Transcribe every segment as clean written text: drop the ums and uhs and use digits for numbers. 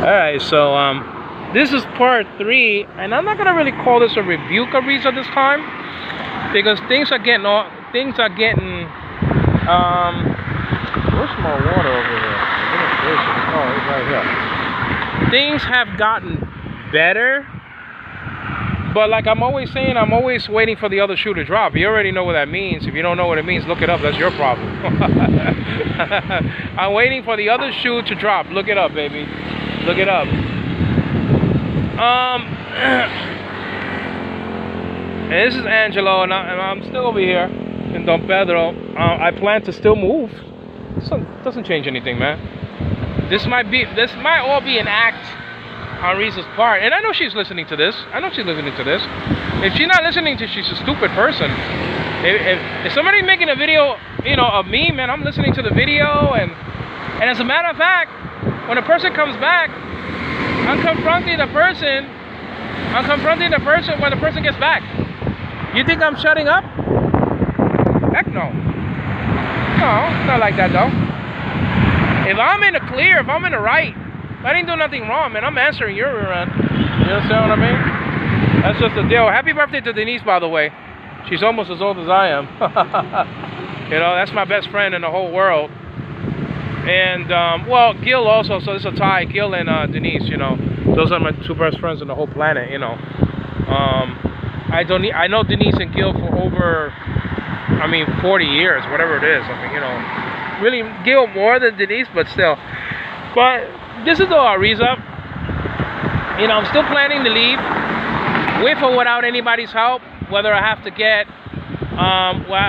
Alright, so this is part 3, and I'm not gonna really call this a rebuke of RIZA this time, because things are getting where's my water over here? Oh, it's right here. Things have gotten better, but like I'm always saying, I'm always waiting for the other shoe to drop. You already know what that means. If you don't know what it means, look it up. That's your problem. I'm waiting for the other shoe to drop. Look it up, baby. Look it up. And this is Angelo, and I'm still over here in Don Pedro. I plan to still move. Doesn't change anything, man. This might all be an act on Riza's part, and I know she's listening to this. If she's not listening to, she's a stupid person. If somebody's making a video, of me, man, I'm listening to the video, and as a matter of fact, when a person comes back, I'm confronting the person when the person gets back. You think I'm shutting up? Heck no. No, it's not like that though. If I'm in the clear, if I'm in the right, if I didn't do nothing wrong, man, I'm answering your rear end. You understand what I mean? That's just the deal. Happy birthday to Denise, by the way. She's almost as old as I am. That's my best friend in the whole world. And, well, Gil also, so it's a tie. Gil and Denise, those are my two best friends in the whole planet, I know Denise and Gil for over, 40 years, whatever it is. Really Gil more than Denise, but still. But this is all RIZA. I'm still planning to leave, with or without anybody's help, whether I have to get,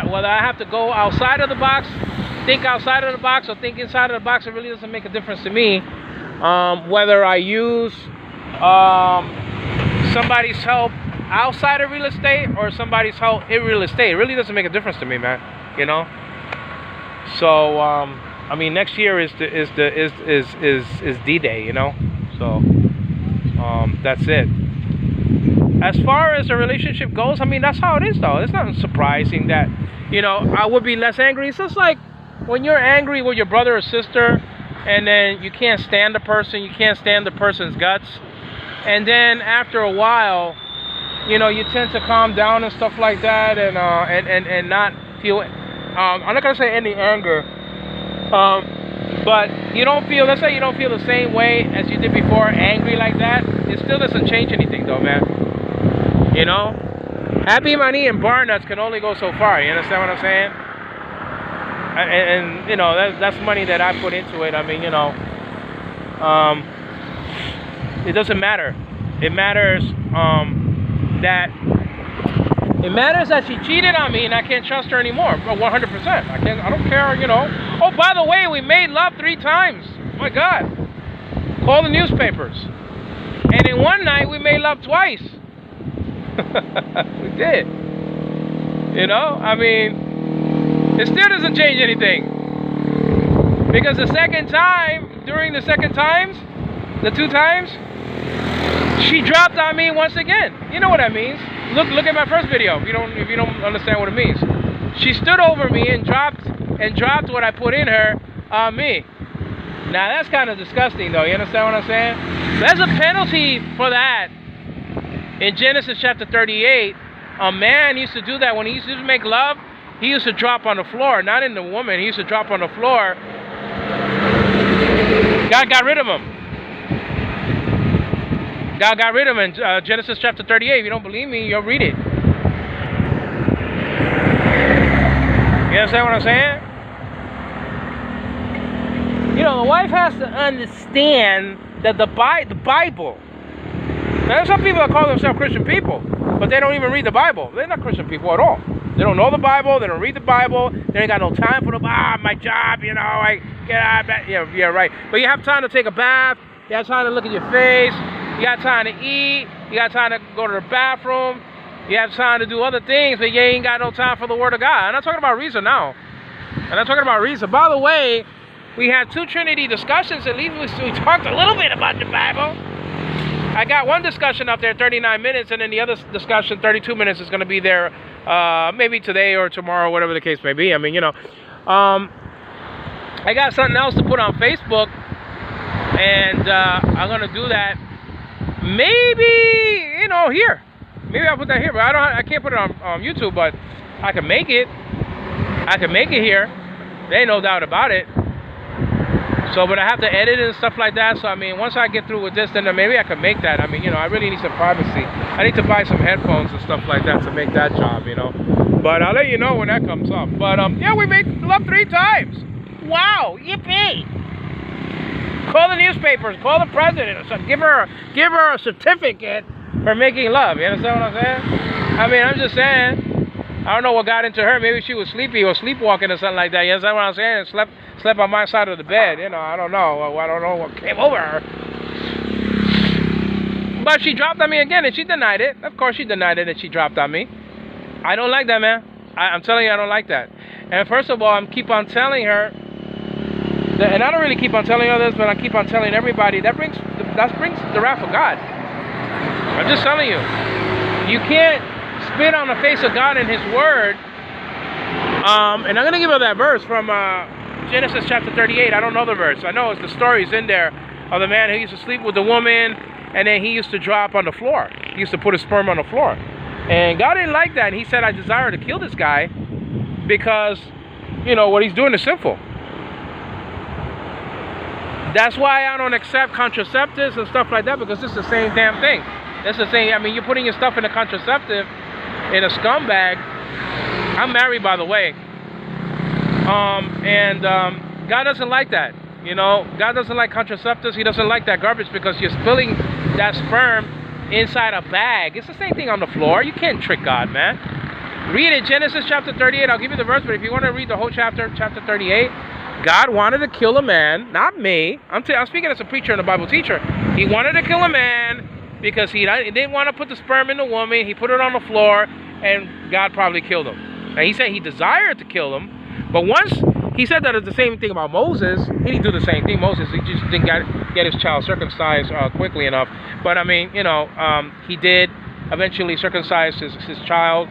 whether I have to go outside of the box, think outside of the box, or think inside of the box. It really doesn't make a difference to me. Whether I use somebody's help outside of real estate or somebody's help in real estate, it really doesn't make a difference to me, man. So next year is D-Day, So that's it. As far as the relationship goes, that's how it is, though. It's not surprising that I would be less angry. It's just like when you're angry with your brother or sister, and then you can't stand the person, you can't stand the person's guts, and then after a while, you tend to calm down and stuff like that, and not feel. I'm not gonna say any anger, but you don't feel. Let's say you don't feel the same way as you did before, angry like that. It still doesn't change anything, though, man. Happy money and bar nuts can only go so far. You understand what I'm saying? And that's money that I put into it. It doesn't matter. It matters that she cheated on me and I can't trust her anymore. 100%. I don't care. Oh, by the way, we made love 3 times. My God. Call the newspapers. And in one night we made love twice. We did. It still doesn't change anything. Because the 2nd time, during the 2nd times, the 2 times, she dropped on me once again. You know what that means. Look at my first video if you don't understand what it means. She stood over me and dropped what I put in her on me. Now that's kind of disgusting, though. You understand what I'm saying? There's a penalty for that. In Genesis chapter 38, a man used to do that when he used to make love. He used to drop on the floor, not in the woman. He used to drop on the floor. God got rid of him. God got rid of him in Genesis chapter 38. If you don't believe me, you'll read it. You understand what I'm saying? The wife has to understand that the Bible. Now, there's some people that call themselves Christian people, but they don't even read the Bible. They're not Christian people at all. They don't know the Bible. They don't read the Bible. They ain't got no time for my job, I get out of bed. Yeah, right. But you have time to take a bath. You have time to look at your face. You got time to eat. You got time to go to the bathroom. You have time to do other things, but you ain't got no time for the Word of God. I'm not talking about RIZA now. I'm not talking about RIZA. By the way, we had 2 Trinity discussions. At least we talked a little bit about the Bible. I got one discussion up there, 39 minutes, and then the other discussion, 32 minutes, is going to be there maybe today or tomorrow, whatever the case may be. I got something else to put on Facebook And I'm gonna do that. Maybe, you know, here. Maybe I'll put that here, but I can't put it on YouTube, but I can make it. I can make it here. There ain't no doubt about it. So, but I have to edit it and stuff like that. So, I mean, once I get through with this, then maybe I can make that. I mean, you know, I really need some privacy. I need to buy some headphones and stuff like that to make that job, you know. But I'll let you know when that comes up. But, yeah, we made love 3 times. Wow, yippee. Call the newspapers, call the president or something. Give her a certificate for making love. You understand what I'm saying? I mean, I'm just saying. I don't know what got into her. Maybe she was sleepy or sleepwalking or something like that. You understand what I'm saying? Slept on my side of the bed. You know, I don't know. I don't know what came over her. But she dropped on me again, and she denied it. Of course, she denied it that she dropped on me. I don't like that, man. I'm telling you, I don't like that. And first of all, I keep on telling her, and I don't really keep on telling her this, but I keep on telling everybody, that brings the wrath of God. I'm just telling you. You can't spit on the face of God and His Word. And I'm going to give her that verse from Genesis chapter 38. I don't know the verse. I know it's the stories in there of the man who used to sleep with the woman, and then he used to drop on the floor. He used to put his sperm on the floor. And God didn't like that. And He said, I desire to kill this guy because, you know, what he's doing is sinful. That's why I don't accept contraceptives and stuff like that, because it's the same damn thing. That's the same. I mean, you're putting your stuff in a contraceptive, in a scumbag. I'm married, by the way. God doesn't like that. You know, God doesn't like contraceptives. He doesn't like that garbage because you're spilling that sperm inside a bag. It's the same thing on the floor. You can't trick God, man. Read it, Genesis chapter 38. I'll give you the verse, but if you want to read the whole chapter 38, God wanted to kill a man, not me. I'm speaking as a preacher and a Bible teacher. He wanted to kill a man because he didn't want to put the sperm in the woman. He put it on the floor, and God probably killed him. And he said he desired to kill him, but once he said that it's the same thing about Moses, he didn't do the same thing. Moses, he just didn't get his child circumcised quickly enough. But I mean, you know, he did eventually circumcise his child.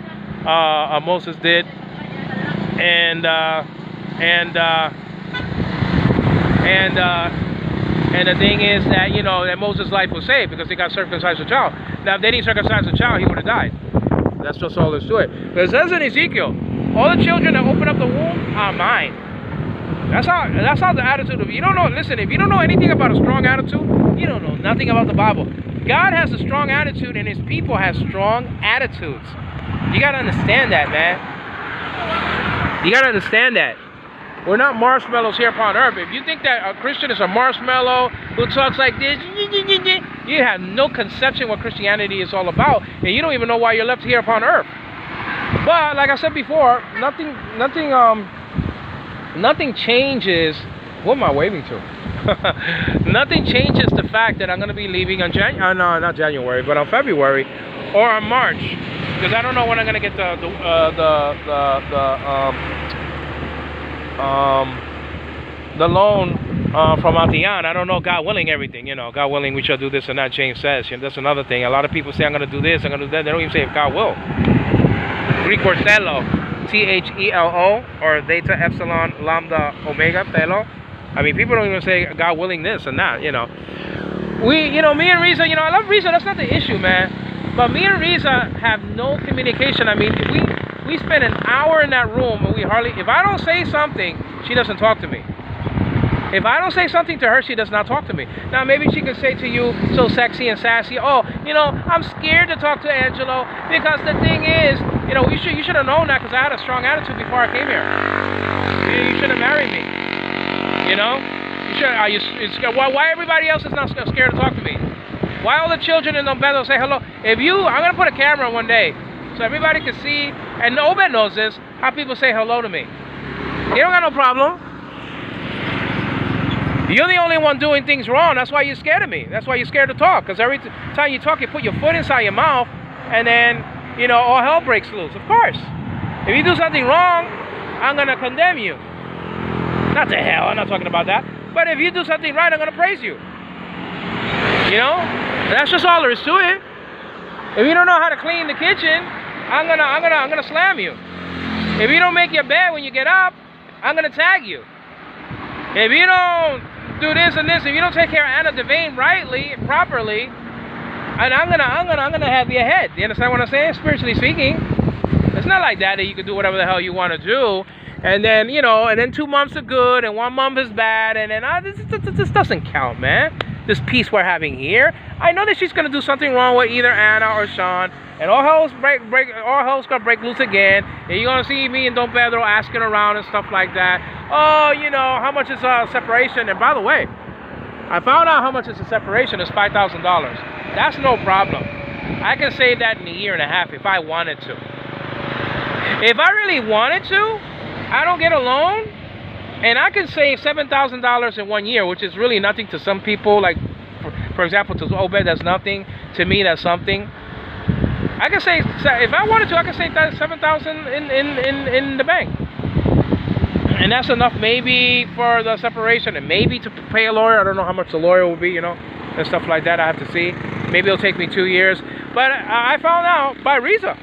Moses did, and the thing is that, you know, that Moses' life was saved because he got circumcised a child. Now, if they didn't circumcise a child, he would have died. That's just all there's to it. But it says in Ezekiel, all the children that open up the womb are mine. That's how the attitude of, you don't know, listen, if you don't know anything about a strong attitude, you don't know nothing about the Bible. God has a strong attitude, and His people have strong attitudes. You got to understand that, man. You got to understand that. We're not marshmallows here upon earth. If you think that a Christian is a marshmallow who talks like this, you have no conception what Christianity is all about, and you don't even know why you're left here upon earth. But like I said before, nothing changes. What am I waving to? Nothing changes the fact that I'm going to be leaving on not January, but on February or on March, because I don't know when I'm going to get the loan from Altian. I don't know, God willing, everything, you know, God willing, we shall do this and that, James says. And that's another thing. A lot of people say, I'm going to do this, I'm going to do that. They don't even say if God will. Greek word thelo, T-H-E-L-O, or theta, epsilon, lambda, omega, thelo. I mean, people don't even say God willing this and that, you know. Me and RIZA, you know, I love RIZA, that's not the issue, man. But me and RIZA have no communication. I mean, we spend an hour in that room, and if I don't say something, she doesn't talk to me. If I don't say something to her, she does not talk to me. Now, maybe she could say to you, so sexy and sassy, oh, you know, I'm scared to talk to Angelo, because the thing is, you know, you should have known that, because I had a strong attitude before I came here. You should have married me. You know? Why everybody else is not scared to talk to me? Why all the children in the bed will say hello? I'm going to put a camera one day, so everybody can see, and Obed knows this, how people say hello to me. You don't got no problem. You're the only one doing things wrong. That's why you're scared of me. That's why you're scared to talk. Because every time you talk, you put your foot inside your mouth, and then, you know, all hell breaks loose. Of course. If you do something wrong, I'm going to condemn you. Not to hell, I'm not talking about that. But if you do something right, I'm going to praise you. You know? That's just all there is to it. If you don't know how to clean the kitchen, I'm gonna slam you. If you don't make your bed when you get up, I'm gonna tag you. If you don't do this and this. If you don't take care of Anna Devane rightly, properly, and I'm gonna have your head. You understand what I'm saying? Spiritually speaking, it's not like that you can do whatever the hell you want to do, and then and then 2 months are good and 1 month is bad, and then this doesn't count, man. This peace we're having here. I know that she's gonna do something wrong with either Anna or Sean, and all hell's gonna break loose again. And you're gonna see me and Don Pedro asking around and stuff like that. Oh, how much is a separation? And by the way, I found out how much is a separation is $5,000. That's no problem. I can save that in a year and a half if I wanted to. If I really wanted to, I don't get a loan, and I can save $7,000 in 1 year, which is really nothing to some people. Like, for example, to Obed, that's nothing. To me, that's something. I can say, if I wanted to, I can save that $7,000 in the bank, and that's enough maybe for the separation, and maybe to pay a lawyer. I don't know how much the lawyer will be, and stuff like that. I have to see. Maybe it'll take me 2 years. But I found out by RIZA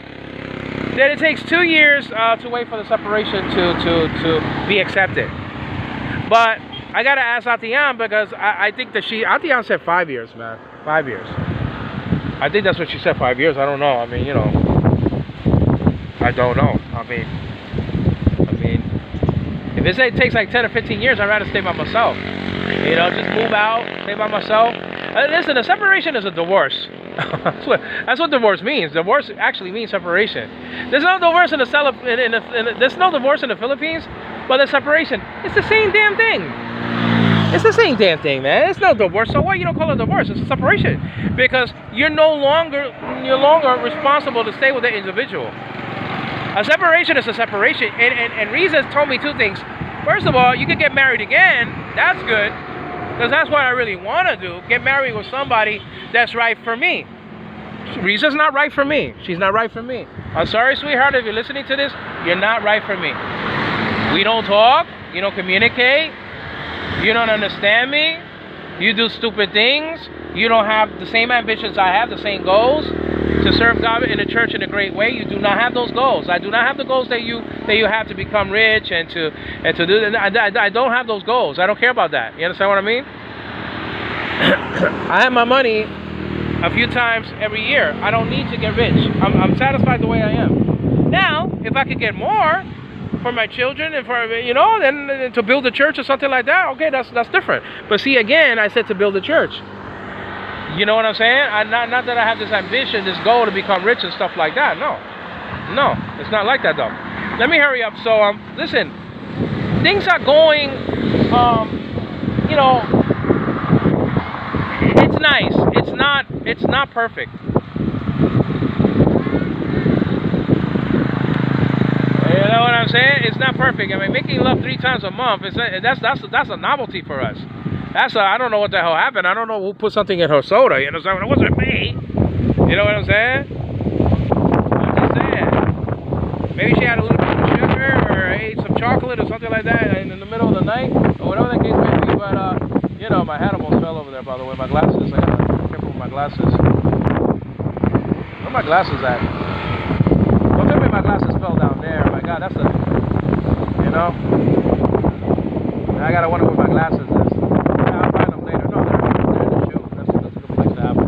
that it takes 2 years to wait for the separation to be accepted. But I gotta ask Atian, because I think that Atian said 5 years, man. 5 years. I think that's what she said, 5 years. I don't know. I mean, I don't know. I mean, if it takes like 10 or 15 years, I'd rather stay by myself. Just move out, stay by myself. Listen, a separation is a divorce. That's what divorce means. Divorce actually means separation. There's no divorce in the there's no divorce in the Philippines, but the separation, it's the same damn thing. It's the same damn thing, man. It's no divorce. So why you don't call it a divorce? It's a separation, because you're no longer responsible to stay with the individual. A separation is a separation, and RIZA told me 2 things. First of all, you could get married again. That's good, because that's what I really want to do. Get married with somebody that's right for me. RIZA's not right for me. She's not right for me. I'm sorry, sweetheart, if you're listening to this, you're not right for me. We don't talk. You don't communicate. You don't understand me. You do stupid things. You don't have the same ambitions I have, the same goals to serve God in the church in a great way. You do not have those goals. I do not have the goals that you have to become rich and to do. I don't have those goals. I don't care about that. You understand what I mean? I have my money a few times every year. I don't need to get rich. I'm satisfied the way I am. Now, if I could get more for my children and for then to build a church or something like that, okay, that's different. But see, again, I said to build a church. You know what I'm saying? Not that I have this ambition, this goal to become rich and stuff like that. No, it's not like that though. Let me hurry up. So listen, things are going. It's nice. It's not perfect. You know what I'm saying? It's not perfect. I mean, making love 3 times a month that's a novelty for us. I don't know what the hell happened. I don't know who put something in her soda. You know what I'm saying? It wasn't me. You know what I'm saying? I'm just saying. Maybe she had a little bit of sugar or ate some chocolate or something like that in the middle of the night or whatever the case may be. But my hat almost fell over there. By the way, my glasses. I gotta be careful with my glasses. Where are my glasses at? Don't tell me my glasses fell down there. My God, that's I gotta wonder where my glasses is. I'll find them later. No, they're in the shoe. That's a good place to have them.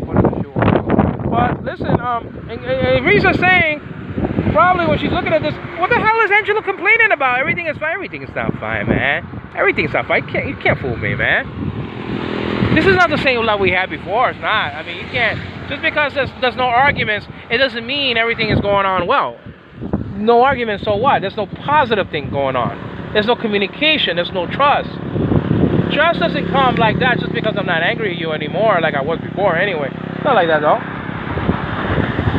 Put in the shoe. But listen, and RIZA's saying, probably when she's looking at this, what the hell is Angela complaining about? Everything is fine. Everything is not fine, man. Everything's not fine. You can't fool me, man. This is not the same love we had before. It's not. I mean, you can't. Just because there's no arguments, it doesn't mean everything is going on well. No arguments, so what? There's no positive thing going on. There's no communication. There's no trust. Trust doesn't come like that just because I'm not angry at you anymore like I was before anyway. Not like that, though.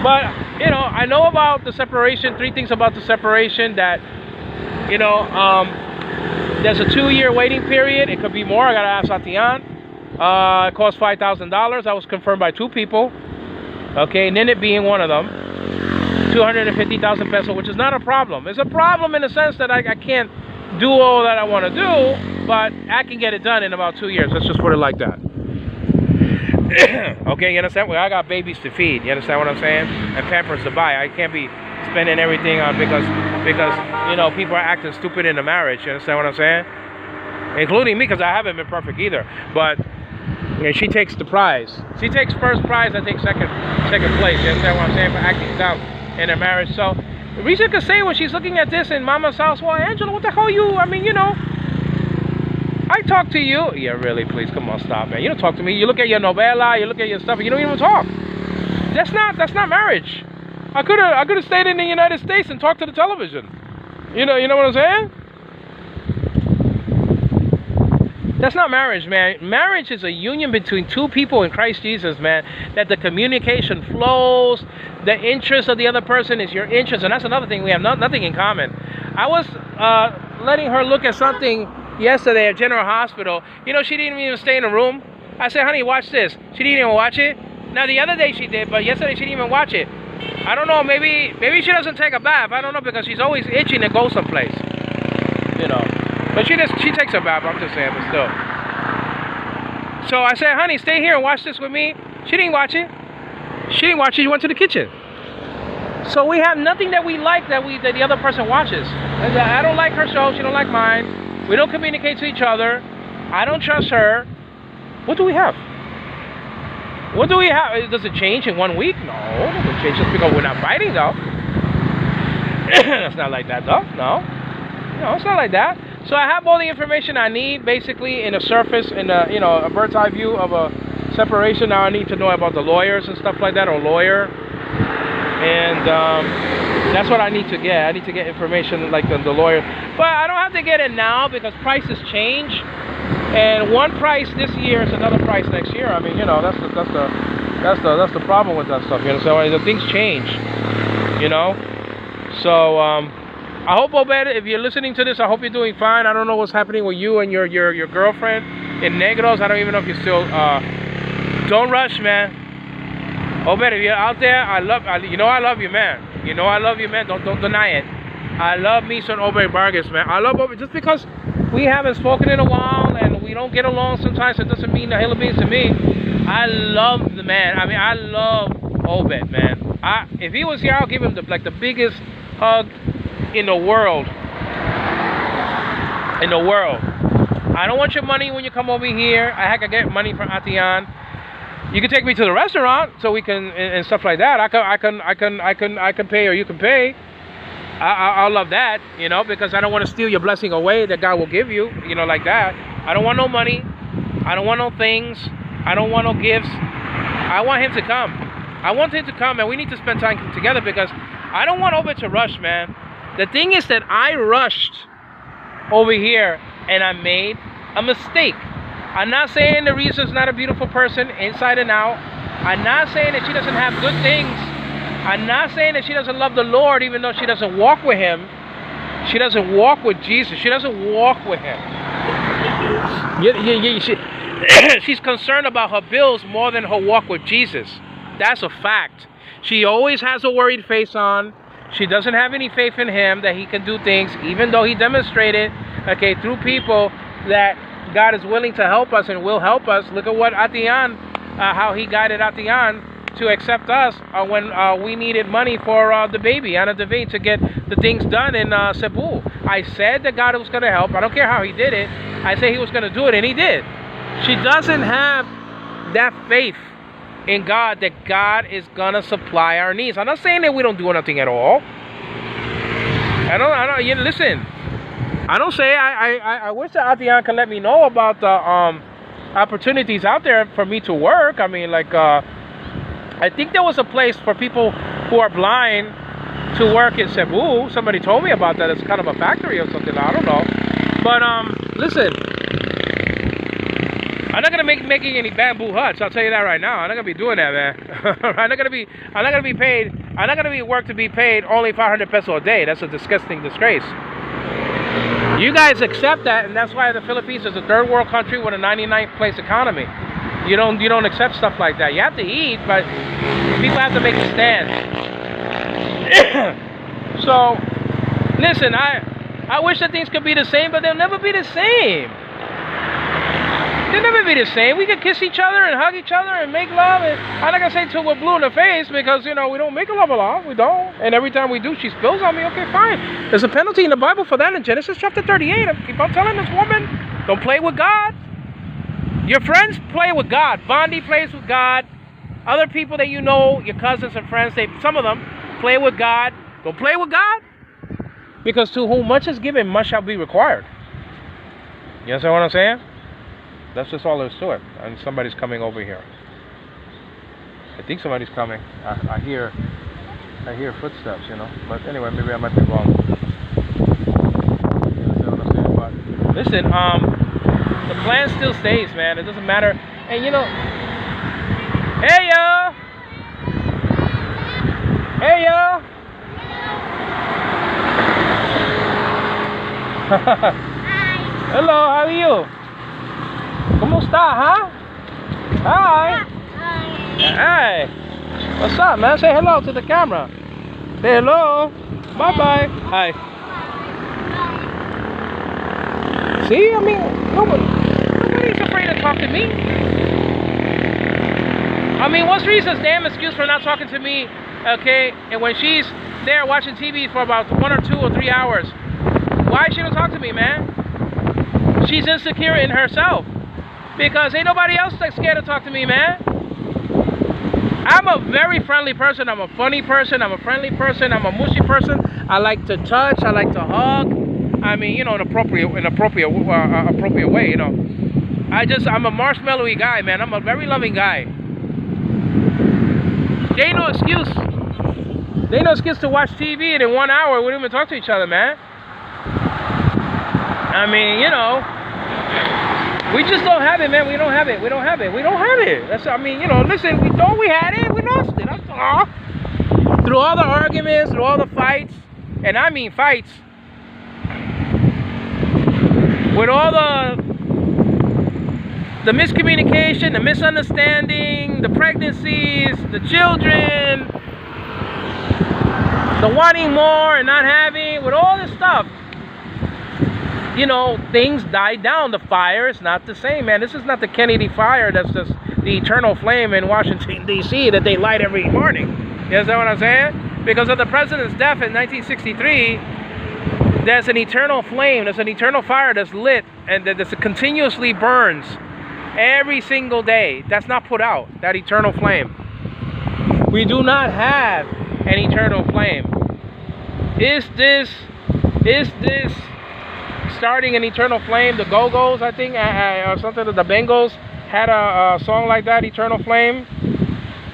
But, I know about the separation, 3 things about the separation that, there's a 2-year waiting period. It could be more. I got to ask Atian. It costs $5,000. That was confirmed by 2 people. Okay, Ninit being one of them. 250,000 pesos, which is not a problem. It's a problem in the sense that I can't do all that I want to do, but I can get it done in about 2 years. Let's just put it like that. Okay, you understand? Well, I got babies to feed. You understand what I'm saying? And Pampers to buy. I can't be spending everything on because people are acting stupid in the marriage. You understand what I'm saying? including me, because I haven't been perfect either. But she takes the prize. She takes first prize. I take second place. You understand what I'm saying? For acting out in a marriage. So RIZA could say when she's looking at this in Mama's house, well, Angela, what the hell you? I mean, you know, I talk to you. Yeah, really, please, come on, stop, man. You don't talk to me. You look at your novela, you look at your stuff, and you don't even talk. That's not marriage. I could have stayed in the United States and talked to the television. You know what I'm saying? That's not marriage, man. Marriage is a union between two people in Christ Jesus, man. That the communication flows, the interest of the other person is your interest, and that's another thing. We have nothing in common. I was letting her look at something yesterday at General Hospital. You know, she didn't even stay in the room. I said, honey, watch this. She didn't even watch it. Now, the other day she did, but yesterday she didn't even watch it. I don't know, maybe she doesn't take a bath. I don't know, because she's always itching to go someplace. You know. But she takes a bath, I'm just saying, but still. So I said, honey, stay here and watch this with me. She didn't watch it. She went to the kitchen. So we have nothing that we like that the other person watches. I don't like her show, she don't like mine. We don't communicate to each other. I don't trust her. What do we have? What do we have? Does it change in 1 week? No, it doesn't change just because we're not fighting, though. It's not like that, though. No, it's not like that. So I have all the information I need, basically, in a surface, in a, you know, a bird's eye view of a separation. Now I need to know about the lawyers and stuff like that, or lawyer. And that's what I need to get. I need to get information like the lawyer. But I don't have to get it now because prices change. And one price this year is another price next year. I mean, you know, that's the problem with that stuff. You know, so the things change. You know, so I hope, Obed, if you're listening to this, I hope you're doing fine. I don't know what's happening with you and your girlfriend in Negros. I don't even know if you're still. Don't rush, man. Obed, if you're out there, you know I love you, man. You know I love you, man. Don't deny it. I love me some Obed Vargas, man. I love Obed just because we haven't spoken in a while and we don't get along sometimes. It doesn't mean the hell it means to me. I love the man. I mean, I love Obed, man. If he was here, I'll give him the biggest hug in the world. In the world. I don't want your money when you come over here. I can get money from Atian. You can take me to the restaurant so we can and stuff like that. I can pay or you can pay. I'll love that, you know, because I don't want to steal your blessing away that God will give you, you know, like that. I don't want no money. I don't want no things. I don't want no gifts. I want him to come. I want him to come, and we need to spend time together because I don't want Obed to rush, man. The thing is that I rushed over here and I made a mistake. I'm not saying the RIZA's not a beautiful person inside and out. I'm not saying that she doesn't have good things. I'm not saying that she doesn't love the Lord even though she doesn't walk with him. She doesn't walk with Jesus. She doesn't walk with him. She's concerned about her bills more than her walk with Jesus. That's a fact. She always has a worried face on. She doesn't have any faith in him that he can do things, even though he demonstrated, okay, through people that God is willing to help us and will help us. Look at what Atian, how he guided Atian to accept us when we needed money for the baby, Anna Devane, to get the things done in Cebu. I said that God was going to help. I don't care how he did it. I said he was going to do it, and he did. She doesn't have that faith in God that God is going to supply our needs. I'm not saying that we don't do nothing at all. Listen. I don't say, I wish that Atian can let me know about the opportunities out there for me to work. I mean, like, I think there was a place for people who are blind to work in Cebu. Somebody told me about that. It's kind of a factory or something. I don't know. But, listen. I'm not gonna making any bamboo huts. I'll tell you that right now. I'm not gonna be doing that, man. I'm not gonna be paid. I'm not gonna be work to be paid only 500 pesos a day. That's a disgusting disgrace. You guys accept that, and that's why the Philippines is a third world country with a 99th place economy. You don't accept stuff like that. You have to eat, but people have to make a stand. So, listen, I wish that things could be the same, but they'll never be the same. They'll never be the same. We could kiss each other and hug each other and make love. And I'm not gonna say till we're blue in the face because you know we don't make love a lot. We don't. And every time we do, she spills on me. Okay, fine. There's a penalty in the Bible for that in Genesis chapter 38. I keep on telling this woman, don't play with God. Your friends play with God. Bondi plays with God. Other people that you know, your cousins and friends, some of them play with God. Don't play with God. Because to whom much is given, much shall be required. You understand what I'm saying? That's just all there is to it. And somebody's coming over here. I think somebody's coming. I hear footsteps, you know. But anyway, maybe I might be wrong. You understand what I'm saying? But listen, the plan still stays, man. It doesn't matter. And you know, hey yo, hey yo. Hello, how are you? ¿Cómo está, huh? Hi. Hi. What's up, man? Say hello to the camera. Say hello. Bye-bye. Hi. See, I mean, nobody's afraid to talk to me. I mean, what's Riza's damn excuse for not talking to me, okay? And when she's there watching TV for about 1 or 2 or 3 hours, why she don't talk to me, man? She's insecure in herself. Because ain't nobody else that's scared to talk to me, man. I'm a very friendly person. I'm a funny person. I'm a friendly person. I'm a mushy person. I like to touch. I like to hug. I mean, you know, in appropriate way, you know. I'm a marshmallowy guy, man. I'm a very loving guy. There ain't no excuse. There ain't no excuse to watch TV and in 1 hour we don't even talk to each other, man. I mean, you know, we just don't have it, man. We don't have it. We don't have it. We don't have it. That's, I mean, you know, listen, we thought we had it. We lost it. That's all. Through all the arguments, through all the fights, and I mean fights, with all the miscommunication, the misunderstanding, the pregnancies, the children, the wanting more and not having, with all this stuff, you know, things died down. The fire is not the same, man. This is not the Kennedy fire that's just the eternal flame in Washington, D.C. that they light every morning. You understand what I'm saying? Because of the president's death in 1963, there's an eternal flame, there's an eternal fire that's lit and that continuously burns every single day. That's not put out, that eternal flame. We do not have an eternal flame. Is this starting an eternal flame? The Go-Go's, I think, or something. The Bengals had a song like that, Eternal Flame.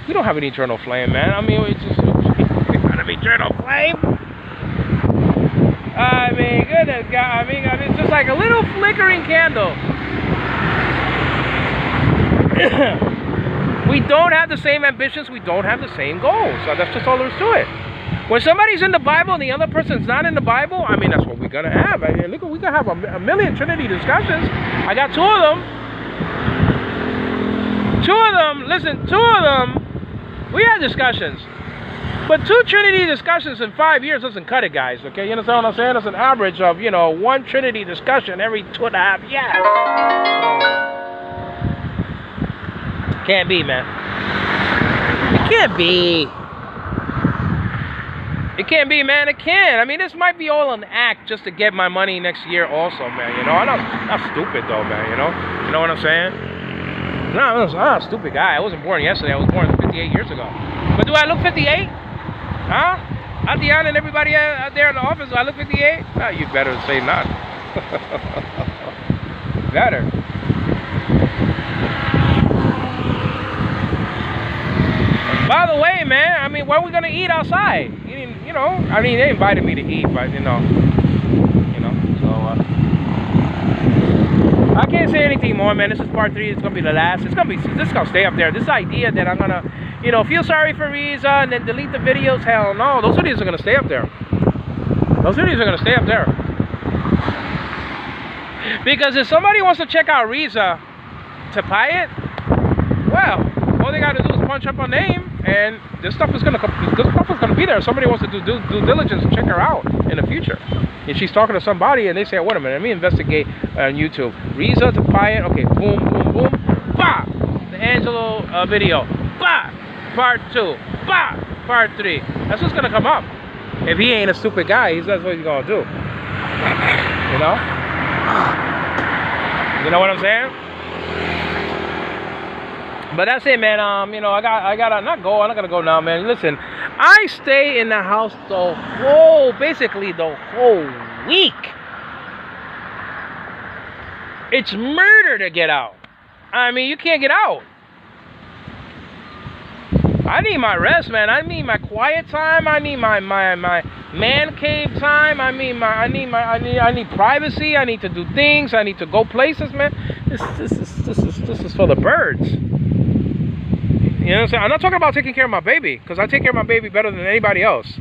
We don't have an eternal flame, man. I mean, we got an eternal flame. I mean, goodness God. I mean, it's just like a little flickering candle. We don't have the same ambitions. We don't have the same goals. So that's just all there is to it. When somebody's in the Bible and the other person's not in the Bible, I mean, that's what we're going to have. I mean, look, we can have a million Trinity discussions. I got 2 of them. 2 of them, listen, 2 of them, we had discussions. But 2 Trinity discussions in 5 years doesn't cut it, guys, okay? You understand what I'm saying? That's an average of, you know, 1 Trinity discussion every 2.5 years. Can't be, man. It can't be. It can't be, man. It can't. I mean, this might be all an act just to get my money next year also, man. You know, I'm not stupid, though, man, you know? You know what I'm saying? No, I'm not a stupid guy. I wasn't born yesterday. I was born 58 years ago. But do I look 58? Huh? Adrian and everybody out there in the office, do I look 58? Oh, you better say not. Better. By the way, man, I mean, where are we gonna eat outside? You know, I mean, they invited me to eat, but you know, so I can't say anything more, man. This is part 3. It's gonna be the last. This is gonna stay up there. This idea that I'm gonna, you know, feel sorry for Riza and then delete the videos. Hell no, those videos are gonna stay up there. Those videos are gonna stay up there. Because if somebody wants to check out Riza to buy it, well, all they gotta do is punch up a name and this stuff is gonna be there. Somebody wants to do due diligence and check her out in the future. If she's talking to somebody and they say, wait a minute, let me investigate on YouTube. RIZA to Pyatt, okay, boom, boom, boom, bah! The Angelo video, bah! Part 2, bah! Part 3. That's what's gonna come up. If he ain't a stupid guy, that's what he's gonna do. You know? You know what I'm saying? But that's it, man. You know, I gotta not go. I'm not gonna go now, man. Listen, I stay in the house basically the whole week. It's murder to get out. I mean, you can't get out. I need my rest, man. I need my quiet time. I need my man cave time. I need privacy. I need to do things. I need to go places, man. This is for the birds. You know what I'm saying? I'm not talking about taking care of my baby, because I take care of my baby better than anybody else.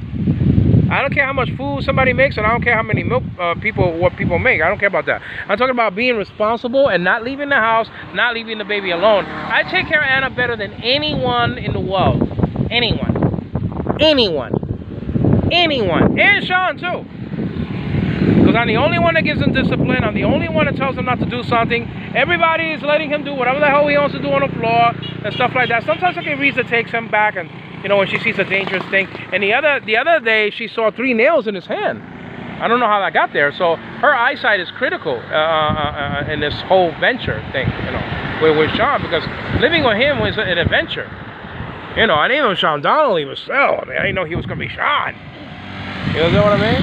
I don't care how much food somebody makes, and I don't care how many milk what people make. I don't care about that. I'm talking about being responsible and not leaving the house, not leaving the baby alone. I take care of Anna better than anyone in the world. Anyone. And Sean too. Because I'm the only one that gives him discipline. I'm the only one that tells him not to do something. Everybody is letting him do whatever the hell he wants to do on the floor and stuff like that. Sometimes RIZA takes him back, and you know, when she sees a dangerous thing. And the other day, she saw 3 nails in his hand. I don't know how that got there. So her eyesight is critical in this whole venture thing, you know, with Sean, because living with him was an adventure. You know, I didn't know Sean Donnelly was so. I mean, I didn't know he was gonna be Sean. You know what I mean?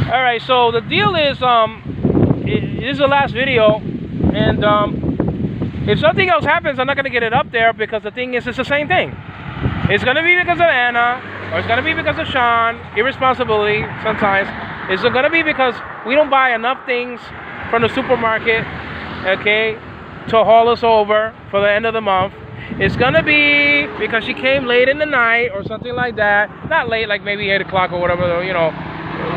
All right, so the deal is, it is the last video, and if something else happens, I'm not gonna get it up there, because the thing is, it's the same thing. It's gonna be because of Anna, or it's gonna be because of Sean, irresponsibility sometimes. It's gonna be because we don't buy enough things from the supermarket, okay, to haul us over for the end of the month. It's gonna be because she came late in the night or something like that. Not late, like maybe 8 o'clock or whatever, you know.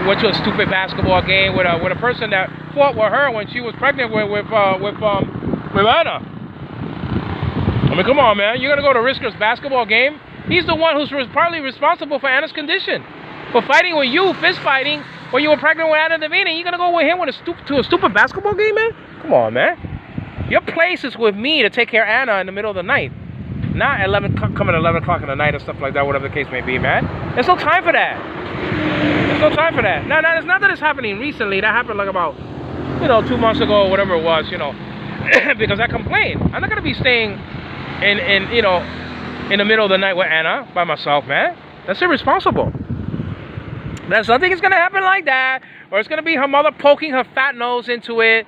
Went to a stupid basketball game with a person that fought with her when she was pregnant with Anna. I mean, come on, man. You're gonna go to Risker's basketball game? He's the one who's partly responsible for Anna's condition, for fighting with you, fist fighting when you were pregnant with Anna Devine. You're gonna go with him to a stupid basketball game, man? Come on, man. Your place is with me to take care of Anna in the middle of the night, not coming at 11 o'clock in the night or stuff like that, whatever the case may be, man. There's no time for that. There's no time for that. Now, it's not that it's happening recently. That happened like about, you know, 2 months ago or whatever it was, you know, because I complained. I'm not gonna be staying in you know, in the middle of the night with Anna by myself, man. That's irresponsible. There's nothing is gonna happen like that, or it's gonna be her mother poking her fat nose into it,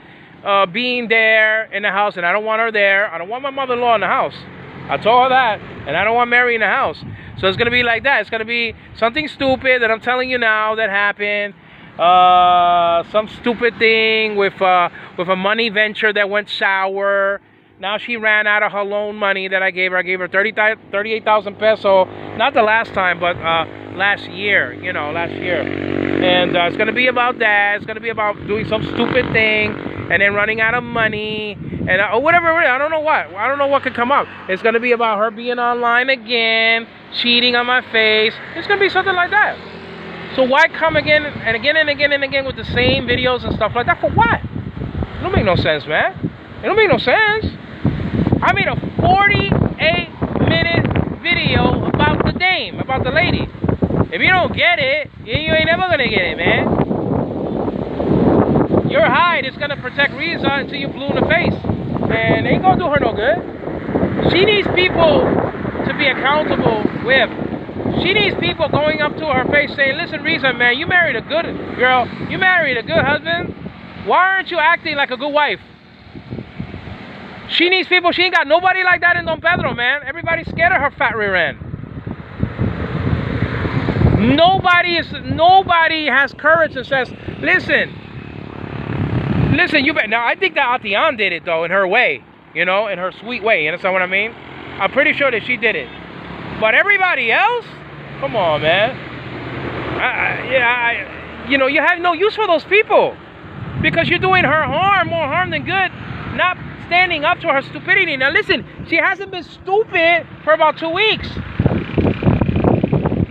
being there in the house, and I don't want her there. I don't want my mother-in-law in the house. I told her that, and I don't want Mary in the house. So it's gonna be like that. It's gonna be something stupid that I'm telling you now that happened. Some stupid thing with a money venture that went sour. Now she ran out of her loan money that I gave her. I gave her 38,000 pesos. Not the last time, but last year. You know, last year. And it's gonna be about that. It's gonna be about doing some stupid thing and then running out of money. And or whatever it is, I don't know what. I don't know what could come up. It's gonna be about her being online again, cheating on my face. It's gonna be something like that. So why come again and again and again and again with the same videos and stuff like that? For what? It don't make no sense, man. It don't make no sense. I made a 48-minute video about the dame, about the lady. If you don't get it, you ain't never gonna get it, man. Your hide is gonna protect RIZA until you blue in the face. And it ain't gonna do her no good. She needs people to be accountable with. She needs people going up to her face saying, listen, RIZA, man, you married a good girl. You married a good husband. Why aren't you acting like a good wife? She needs people. She ain't got nobody like that in Don Pedro, man. Everybody's scared of her fat rear end. Nobody has courage and says, listen, you bet. Now, I think that Atian did it, though, in her way, you know, in her sweet way. You understand what I mean? I'm pretty sure that she did it. But everybody else? Come on, man. You know, you have no use for those people. Because you're doing her harm, more harm than good. Not standing up to her stupidity. Now listen, she hasn't been stupid for about 2 weeks.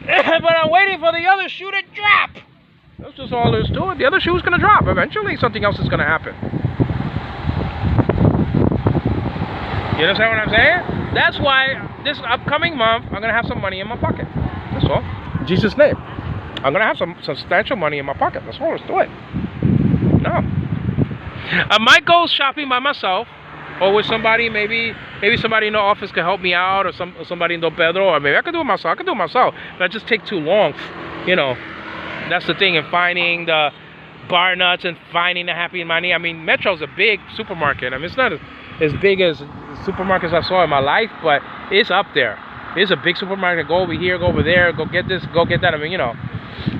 But I'm waiting for the other shoe to drop. That's just all there's to it. The other shoe is going to drop. Eventually, something else is going to happen. You understand what I'm saying? That's why this upcoming month, I'm going to have some money in my pocket. That's all. In Jesus' name. I'm going to have some substantial money in my pocket. That's all there's to it. No. I might go shopping by myself. Or with somebody, maybe somebody in the office can help me out, or somebody in Don Pedro, or maybe I can do it myself. But it just take too long, you know. That's the thing in finding the bar nuts and finding the Happy Money. I mean, Metro's a big supermarket. I mean, it's not as big as supermarkets I saw in my life, but it's up there. It's a big supermarket. Go over here, go over there, go get this, go get that. I mean, you know,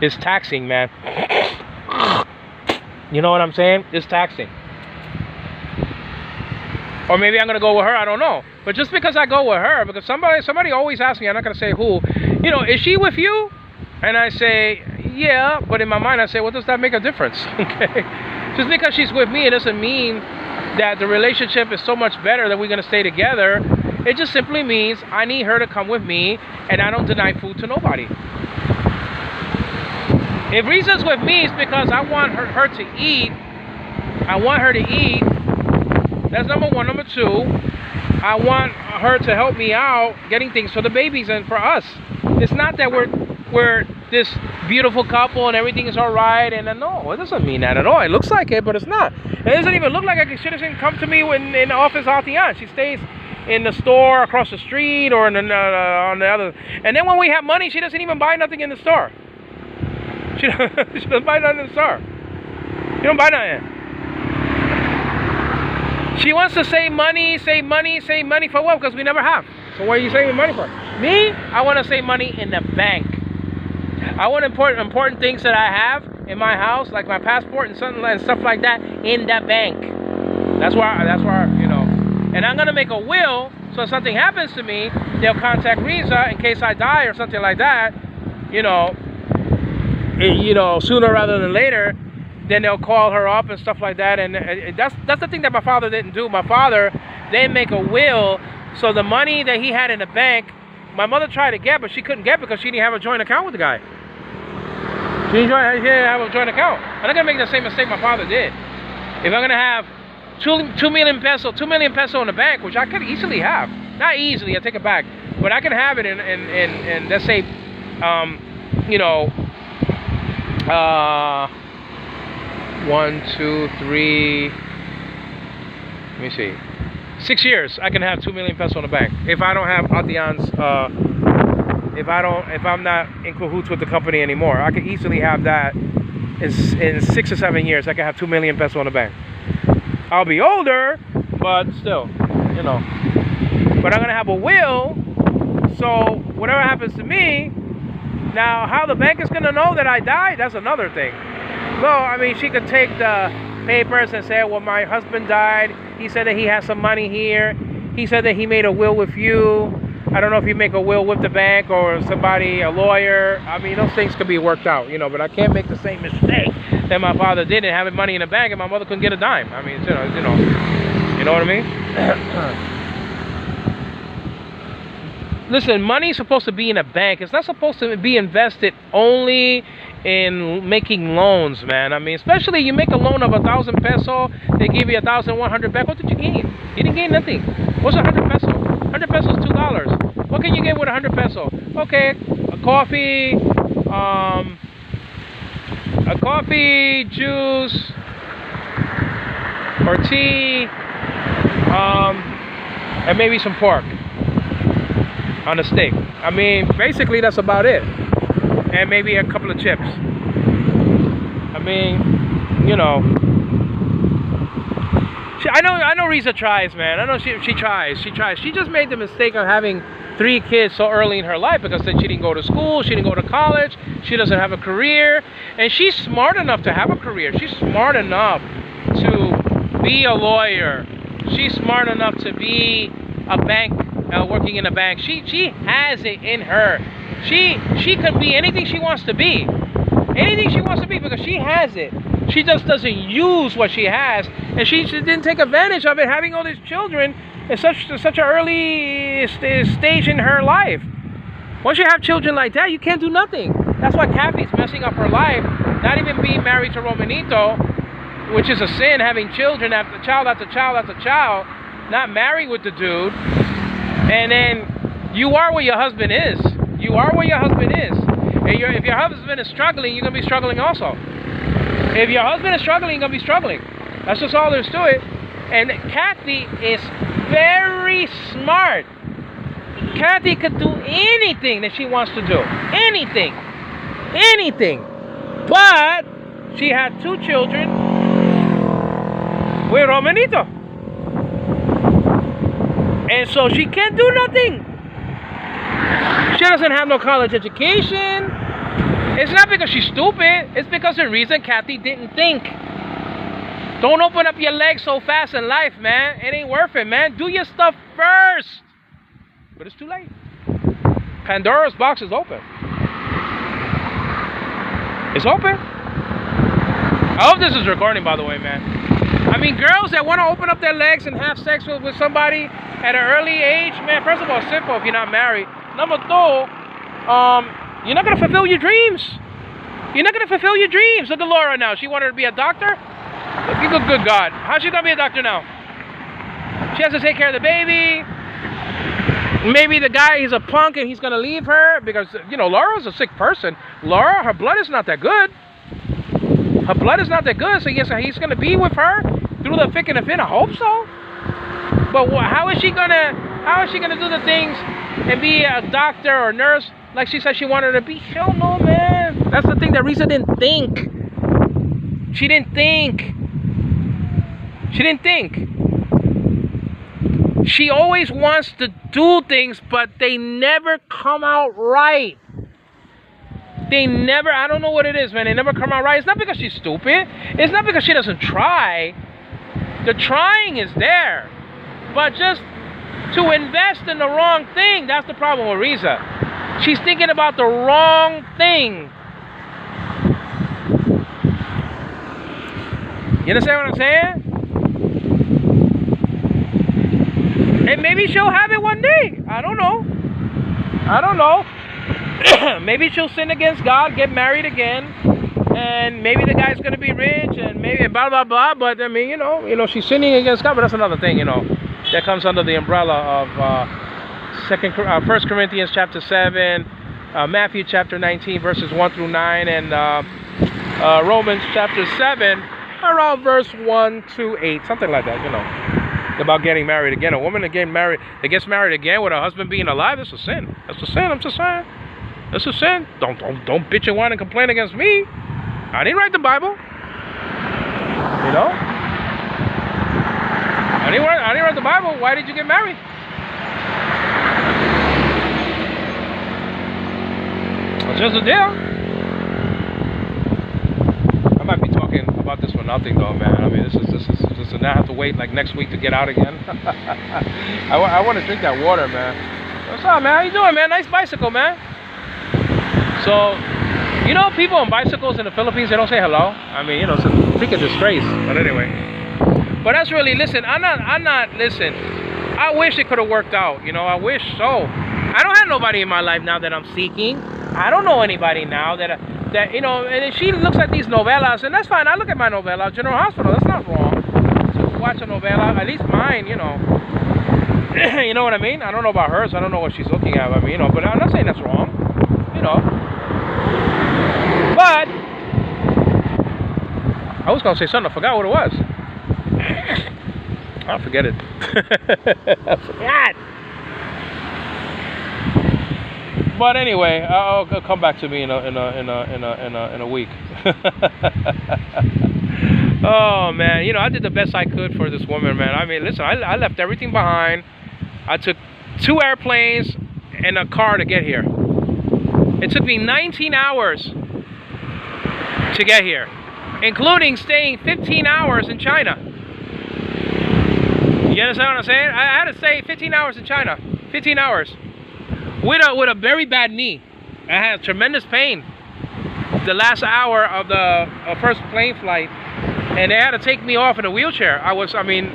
it's taxing, man. You know what I'm saying? It's taxing. Or maybe I'm going to go with her, I don't know. But just because I go with her, because somebody always asks me, I'm not going to say who, you know, is she with you? And I say, yeah, but in my mind I say, well, does that make a difference? Okay? Just because she's with me, it doesn't mean that the relationship is so much better that we're going to stay together. It just simply means I need her to come with me, and I don't deny food to nobody. If Riza's with me, it's because I want her to eat. I want her to eat. That's number one. Number two, I want her to help me out getting things for the babies and for us. It's not that we're this beautiful couple and everything is all right. And no, it doesn't mean that at all. It looks like it, but it's not. It doesn't even look like she doesn't come to me in the office Atian. She stays in the store across the street or on the other. And then when we have money, she doesn't even buy nothing in the store. She doesn't buy nothing in the store. You don't buy nothing. She wants to save money for what? Because we never have. So what are you saving money for? Me, I want to save money in the bank. I want important things that I have in my house, like my passport and stuff like that, in the bank. That's where you know. And I'm gonna make a will, so if something happens to me, they'll contact RIZA in case I die or something like that. You know, sooner rather than later. Then they'll call her up and stuff like that, and that's the thing that my father didn't do. My father didn't make a will, so the money that he had in the bank, my mother tried to get, but she couldn't get because she didn't have a joint account with the guy. She didn't have a joint account. I'm not gonna make the same mistake my father did. If I'm gonna have 2 million peso in the bank, which I could easily have, not easily, I take it back, but I can have it in let's say, you know. 1, 2, 3, let me see, 6 years I can have 2 million pesos in the bank. If I don't have Atian's, if I'm not in cahoots with the company anymore, I can easily have that in 6 or 7 years. I can have 2 million pesos in the bank. I'll be older, but still, you know. But I'm gonna have a will, so whatever happens to me, now how the bank is gonna know that I died, that's another thing. Well, I mean, she could take the papers and say, well, my husband died. He said that he has some money here. He said that he made a will with you. I don't know if you make a will with the bank or somebody, a lawyer. I mean, those things could be worked out, you know, but I can't make the same mistake that my father did and having money in the bank and my mother couldn't get a dime. I mean, you know what I mean? Listen, money is supposed to be in a bank. It's not supposed to be invested only in making loans, man. I mean, especially you make a loan of 1,000 peso, they give you 1,100 back. What did you gain? You didn't gain nothing. What's 100 peso? 100 pesos is $2. What can you get with 100 peso? Okay, a coffee, juice, or tea, and maybe some pork on a steak. I mean, basically that's about it. And maybe a couple of chips. I mean, you know. I know Riza tries, man. I know she tries. She just made the mistake of having 3 kids so early in her life because then she didn't go to school, she didn't go to college, she doesn't have a career. And she's smart enough to have a career. She's smart enough to be a lawyer. She's smart enough to be a bank, working in a bank. She has it in her. She could be anything she wants to be. Anything she wants to be because she has it. She just doesn't use what she has, and she didn't take advantage of it, having all these children at such an early stage in her life. Once you have children like that, you can't do nothing. That's why Kathy's messing up her life, not even being married to Romanito, which is a sin, having children after child after child after child, not marrying with the dude. And then you are where your husband is. You are where your husband is. And if your husband is struggling, you're going to be struggling also. If your husband is struggling, you're going to be struggling. That's just all there's to it. And Kathy is very smart. Kathy could do anything that she wants to do. Anything. Anything. But she had 2 children with Romanito. And so she can't do nothing. She doesn't have no college education. It's not because she's stupid. It's because the reason Kathy didn't think. Don't open up your legs so fast in life, man. It ain't worth it, man. Do your stuff first. But it's too late. Pandora's box is open. It's open. I hope this is recording, by the way, man. I mean, girls that want to open up their legs and have sex with somebody at an early age, man, first of all, it's simple if you're not married. Number 2, you're not going to fulfill your dreams. You're not going to fulfill your dreams. Look at Laura now. She wanted to be a doctor. Good God. How's she going to be a doctor now? She has to take care of the baby. Maybe the guy is a punk and he's going to leave her because, you know, Laura's a sick person. Laura, her blood is not that good. Her blood is not that good, so yes, he's going to be with her through the thick and the thin. I hope so. But how is she going to do the things and be a doctor or nurse like she said she wanted to be? Hell no, man. That's the thing that RIZA didn't think. She didn't think. She didn't think. She always wants to do things, but they never come out right. They never, I don't know what it is, man. They never come out right. It's not because she's stupid. It's not because she doesn't try. The trying is there. But just to invest in the wrong thing, that's the problem with RIZA. She's thinking about the wrong thing. You understand what I'm saying? And maybe she'll have it one day. I don't know. I don't know. Maybe she'll sin against God, get married again, and maybe the guy's gonna be rich, and maybe blah blah blah. But I mean, you know, she's sinning against God. But that's another thing, you know, that comes under the umbrella of 1 Corinthians chapter 7, Matthew chapter 19 verses 1 through 9, and Romans chapter 7 around verse 1 to 8, something like that, you know, about getting married again. A woman that gets married again with her husband being alive, that's a sin. That's a sin. I'm just saying. That's a sin. Don't bitch and whine and complain against me. I didn't write the Bible. You know? I didn't write the Bible. Why did you get married? It's just a deal. I might be talking about this for nothing though, man. I mean, this is now I have to wait like next week to get out again. I want to drink that water, man. What's up, man? How you doing, man? Nice bicycle, man. So, you know, people on bicycles in the Philippines, they don't say hello. I mean, you know, it's a freaking disgrace. But anyway. But that's really, listen, I'm not, listen, I wish it could have worked out, you know, I wish so. I don't have nobody in my life now that I'm seeking. I don't know anybody now that you know, and she looks at these novelas, and that's fine. I look at my novela, General Hospital, that's not wrong. To watch a novela, at least mine, you know. You know what I mean? I don't know about hers, I don't know what she's looking at, I mean, you know, but I'm not saying that's wrong, you know. But I was gonna say something, I forgot what it was. I'll forget it. I forgot. But anyway, I'll come back to me in a week. Oh man, you know, I did the best I could for this woman, man. I mean, listen, I left everything behind. I took 2 airplanes and a car to get here. It took me 19 hours to get here, including staying 15 hours in China. You understand what I'm saying? I had to stay 15 hours in China. 15 hours. With a very bad knee. I had tremendous pain. the last hour of the first plane flight, and they had to take me off in a wheelchair. I mean,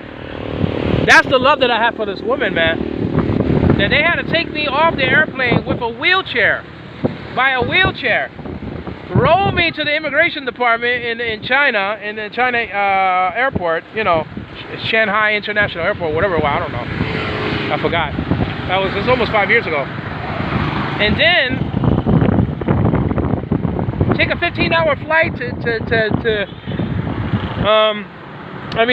that's the love that I have for this woman, man. That they had to take me off the airplane with a wheelchair, by a wheelchair, roll me to the immigration department in China, in the China airport, you know, Shanghai International Airport, whatever. Well, I don't know. I forgot. It's almost 5 years ago. And then take a 15-hour flight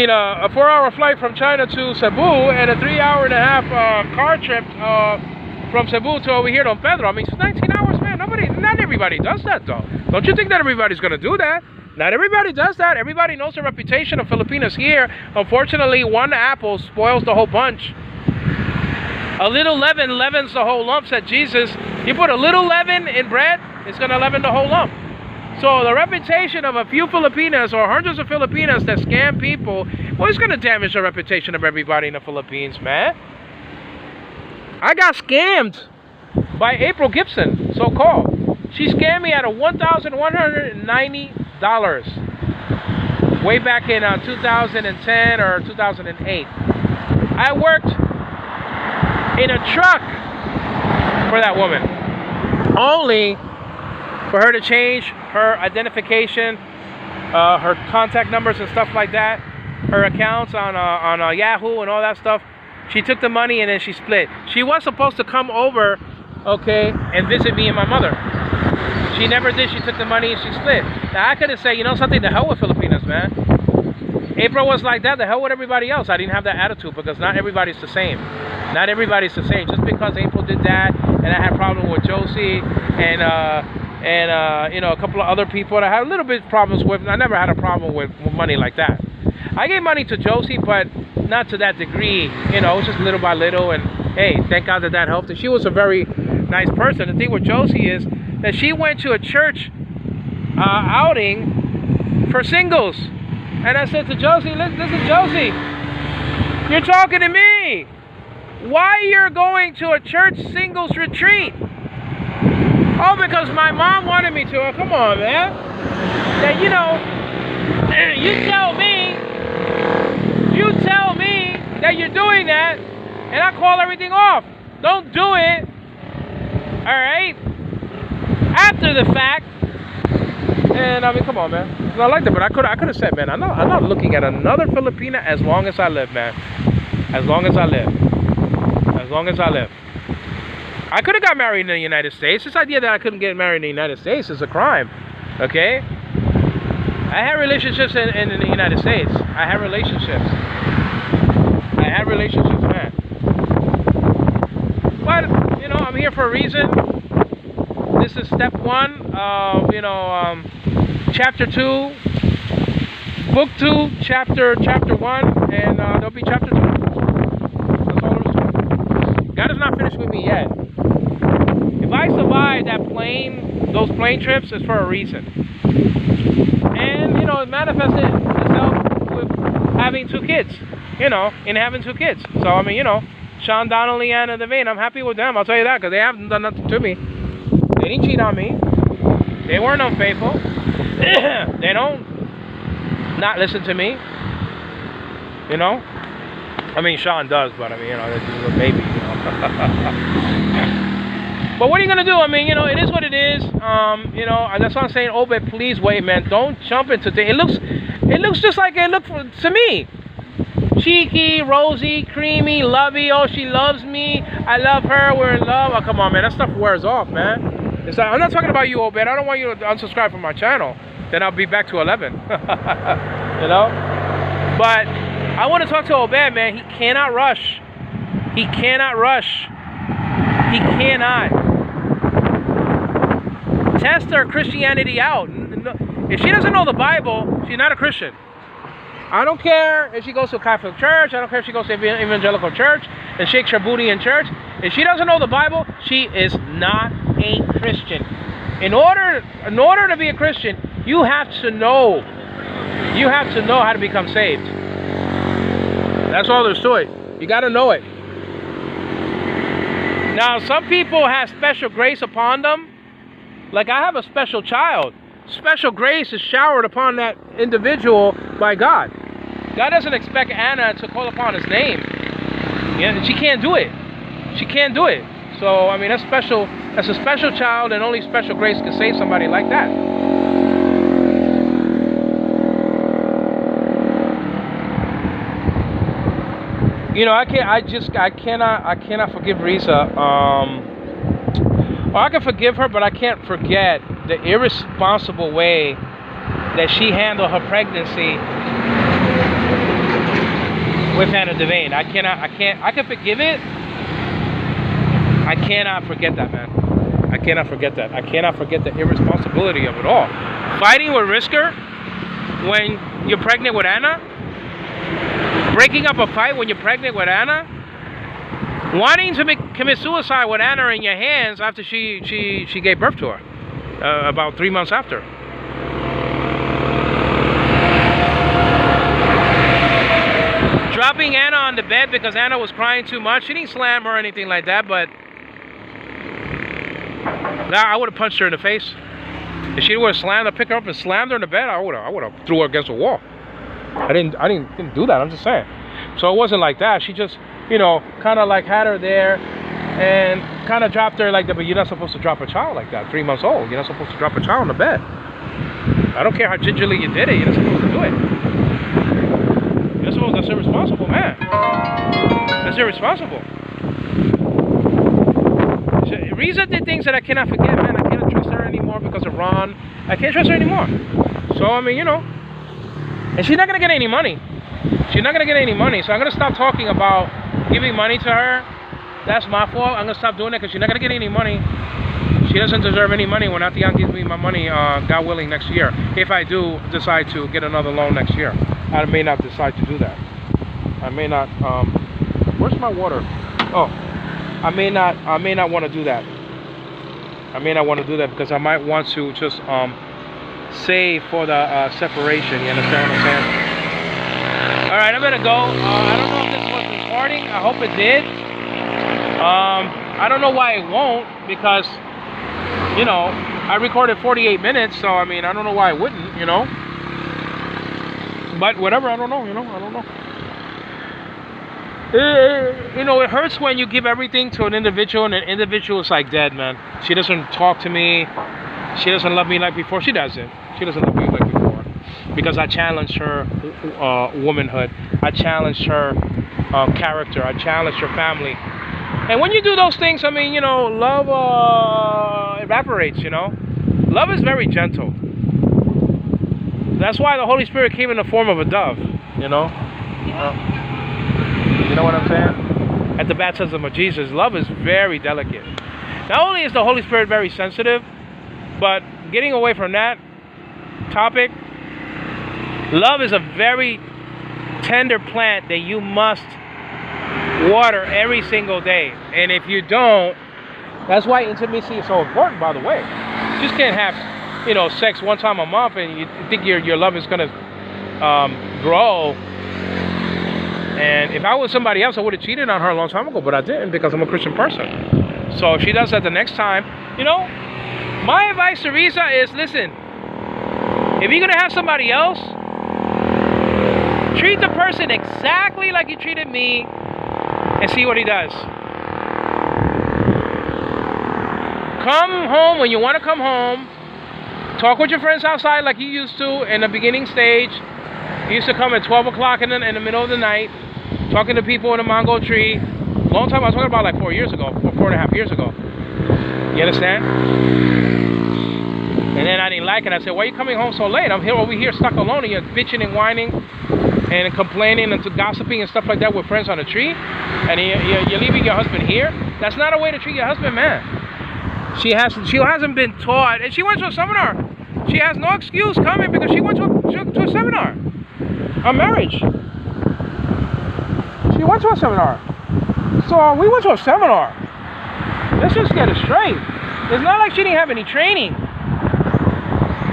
a 4-hour flight from China to Cebu, and a 3.5-hour car trip from Cebu to over here to Don Pedro. I mean, it's 19 hours, man. Not everybody does that, though. Don't you think that everybody's gonna do that? Not everybody does that. Everybody knows the reputation of Filipinos here. Unfortunately, one apple spoils the whole bunch. A little leaven leavens the whole lump, said Jesus. You put a little leaven in bread, it's gonna leaven the whole lump. So the reputation of a few Filipinos or hundreds of Filipinos that scam people, well, it's gonna damage the reputation of everybody in the Philippines, man. I got scammed by April Gibson, so-called. She scammed me out of $1,190 way back in 2010 or 2008. I worked in a truck for that woman, only for her to change her identification, her contact numbers and stuff like that, her accounts on Yahoo and all that stuff. She took the money and then she split. She was supposed to come over, okay, and visit me and my mother. She never did. She took the money and she split. Now I could have said, you know something, the hell with Filipinos, man. April was like that, the hell with everybody else. I didn't have that attitude because not everybody's the same. Not everybody's the same. Just because April did that and I had a problem with Josie and you know, a couple of other people that I had a little bit problems with. I never had a problem with money like that. I gave money to Josie, but not to that degree. You know, it was just little by little. And hey, thank God that helped. And she was a very nice person. The thing with Josie is that she went to a church outing for singles. And I said to Josie, listen, Josie, you're talking to me. Why you're going to a church singles retreat? Oh, because my mom wanted me to. Oh, come on, man. That, you know, you tell me that you're doing that, and I call everything off. Don't do it. All right? After the fact. And I mean, come on, man. I like that, but I could have said, man, I'm not looking at another Filipina as long as I live, man. As long as I live. As long as I live. I could have got married in the United States. This idea that I couldn't get married in the United States is a crime. Okay? I had relationships in the United States. I had relationships. Man. But, you know, I'm here for a reason. This is step 1 of, you know, chapter 2, book 2, chapter 1, and there'll be chapter 2. That's all there is to it. God is not finished with me yet. If I survive those plane trips, it's for a reason. And, you know, it manifested itself with having 2 kids. You know, in having 2 kids. So, I mean, you know, Sean, Donald, Leanne, and Devane, I'm happy with them. I'll tell you that, because they haven't done nothing to me. They didn't cheat on me. They weren't unfaithful. They don't not listen to me. You know? I mean, Sean does, but I mean, you know, this is a baby, you know. But what are you going to do? I mean, you know, it is what it is. You know, that's why I'm saying, oh, but please wait, man. Don't jump into things. It looks just like it looked to me. Cheeky, rosy, creamy, lovey. Oh, she loves me. I love her. We're in love. Oh, come on, man. That stuff wears off, man. It's like, I'm not talking about you, Obed. I don't want you to unsubscribe from my channel. Then I'll be back to 11. You know? But I want to talk to Obed, man. He cannot rush. He cannot rush. He cannot. Test her Christianity out. If she doesn't know the Bible, she's not a Christian. I don't care if she goes to a Catholic church. I don't care if she goes to an evangelical church and shakes her booty in church. If she doesn't know the Bible, she is not a Christian. In order to be a Christian, you have to know. You have to know how to become saved. That's all there's to it. You got to know it. Now, some people have special grace upon them. Like I have a special child. special grace is showered upon that individual by God. God doesn't expect Anna to call upon his name. Yeah, she can't do it. She can't do it. So, I mean, that's special. That's a special child, and only special grace can save somebody like that. You know, I cannot forgive RIZA. Or I can forgive her, but I can't forget the irresponsible way that she handled her pregnancy with Hannah Devane. I can forgive it. I cannot forget that, man. I cannot forget that. I cannot forget the irresponsibility of it all. Fighting with Risker when you're pregnant with Anna. Breaking up a fight when you're pregnant with Anna. Wanting to commit suicide with Anna in your hands after she gave birth to her. About 3 months after. Dropping Anna on the bed because Anna was crying too much. She didn't slam her or anything like that, but I would have punched her in the face. If she would have slammed her, picked her up and slammed her in the bed, I would have threw her against the wall. I didn't do that. I'm just saying. So it wasn't like that. She just, you know, kind of like had her there and kind of dropped her like that. But you're not supposed to drop a child like that. 3 months old. You're not supposed to drop a child on the bed. I don't care how gingerly you did it. You're not supposed to do it. That's irresponsible, man. That's irresponsible. RIZA did things that I cannot forget, man. I can't trust her anymore because of Ron. I can't trust her anymore. So, I mean, you know. And she's not going to get any money. She's not going to get any money. So I'm going to stop talking about giving money to her. That's my fault. I'm going to stop doing that because she's not going to get any money. She doesn't deserve any money when Atian gives me my money, God willing, next year. If I do decide to get another loan next year. I may not decide to do that. I may not, where's my water? Oh, I may not want to do that. I may not want to do that because I might want to just save for the separation. You understand what I'm saying? All right, I'm gonna go. I don't know if this was recording. I hope it did. I don't know why it won't because, you know, I recorded 48 minutes. So I mean, I don't know why it wouldn't. You know. But whatever, I don't know. You know, I don't know. You know, it hurts when you give everything to an individual and an individual is like dead, man. She doesn't talk to me. She doesn't love me like before. She doesn't. She doesn't love me like before. Because I challenged her womanhood. I challenged her character. I challenged her family. And when you do those things, I mean, you know, love evaporates, you know. Love is very gentle. That's why the Holy Spirit came in the form of a dove, you know. You know what I'm saying? At the baptism of Jesus, love is very delicate. Not only is the Holy Spirit very sensitive, but getting away from that topic, love is a very tender plant that you must water every single day. And if you don't, that's why intimacy is so important, by the way. You just can't have, you know, sex one time a month and you think your love is going to grow. And if I was somebody else, I would have cheated on her a long time ago, but I didn't because I'm a Christian person. So if she does that the next time, you know, my advice to RIZA is, listen, if you're going to have somebody else, treat the person exactly like you treated me and see what he does. Come home when you want to come home. Talk with your friends outside like you used to in the beginning stage. You used to come at 12 o'clock in the middle of the night, talking to people in a mango tree. Long time, I was talking about like 4 years ago, or 4.5 years ago. You understand? And then I didn't like it. I said, why are you coming home so late? I'm here over here stuck alone and you're bitching and whining and complaining and gossiping and stuff like that with friends on a tree. And you're leaving your husband here? That's not a way to treat your husband, man. She hasn't been taught, and she went to a seminar. She has no excuse coming because she went to a seminar on marriage. She went to a seminar. So we went to a seminar. Let's just get it straight. It's not like she didn't have any training.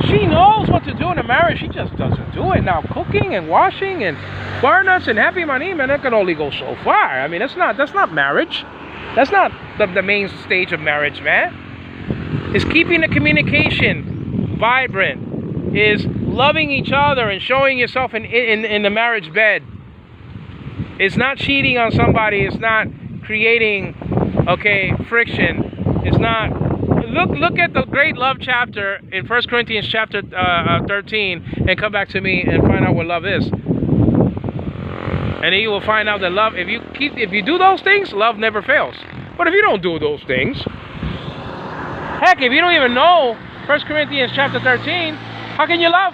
She knows what to do in a marriage. She just doesn't do it. Now cooking and washing and bar nuts and happy money, man, that can only go so far. I mean, that's not marriage. That's not the main stage of marriage, man. It's keeping the communication vibrant, is loving each other and showing yourself in the marriage bed. It's not cheating on somebody. It's not creating, okay, friction. It's not. Look at the great love chapter in 1 Corinthians chapter 13 and come back to me and find out what love is. And then you will find out that love, if you do those things, love never fails. But if you don't do those things, heck, if you don't even know 1 Corinthians chapter 13, how can you love?